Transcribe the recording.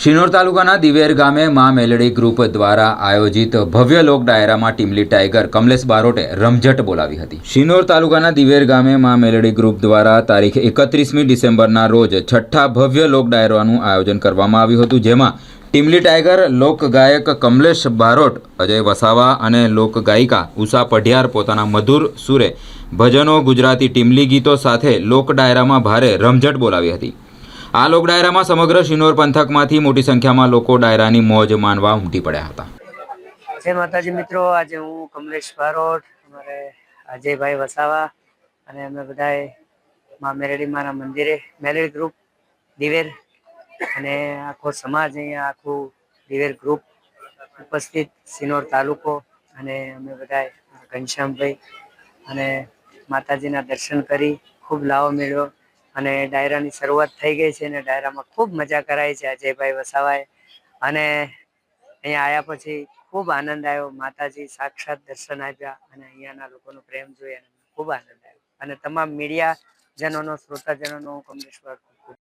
શિનોર તાલુકાના દિવેર ગામે માં મેલડી ગ્રુપ દ્વારા આયોજિત ભવ્ય લોક ડાયરામાં ટીમલી ટાઈગર કમલેશ બારોટે રમઝટ બોલાવી હતી। શિનોર તાલુકાના દિવેર ગામે માં મેલડી ગ્રુપ દ્વારા તારીખ 31મી ડિસેમ્બરના રોજ છઠ્ઠા ભવ્ય લોક ડાયરાનું આયોજન કરવામાં આવ્યું હતું, જેમાં ટીમલી ટાઈગર, લોક ગાયક કમલેશ બારોટ, અજય વસાવા અને લોક ગાયિકા ઉષા પઢિયાર પોતાના મધુર સુરે ભજનો, ગુજરાતી ટીમલી ગીતો સાથે લોક ડાયરામાં ભારે રમઝટ બોલાવી હતી। આ લોક ડાયરામાં સમગ્ર શિનોર પંથકમાંથી મોટી સંખ્યામાં લોકો ડાયરાની મોજ માણવા ઉમટી પડ્યા હતા। જય માતાજી મિત્રો, આજે હું કમલેશ બારોટ, અમારે અજયભાઈ વસાવા અને અમે બધાએ માં મેલડી માના મંદિરે મેલડી ગ્રુપ દિવેર અને આખો સમાજ, અહીંયા આખું દિવેર ગ્રુપ ઉપસ્થિત, શિનોર તાલુકો, અને અમે બધાએ ઘનશ્યામભાઈ અને માતાજીના દર્શન કરી ખૂબ લાવો મેળવ્યો અને ડાયરાની શરૂઆત થઈ ગઈ છે અને ડાયરામાં ખૂબ મજા કરાઈ છે અજયભાઈ વસાવાએ। અને અહીંયા આવ્યા પછી ખૂબ આનંદ આવ્યો, માતાજી સાક્ષાત દર્શન આપ્યા અને અહીંયાના લોકોનો પ્રેમ જોઈ અને ખૂબ આનંદ આવ્યો। અને તમામ મીડિયા જનોનો, શ્રોતાજનોનો હું કમલેશ બારોટ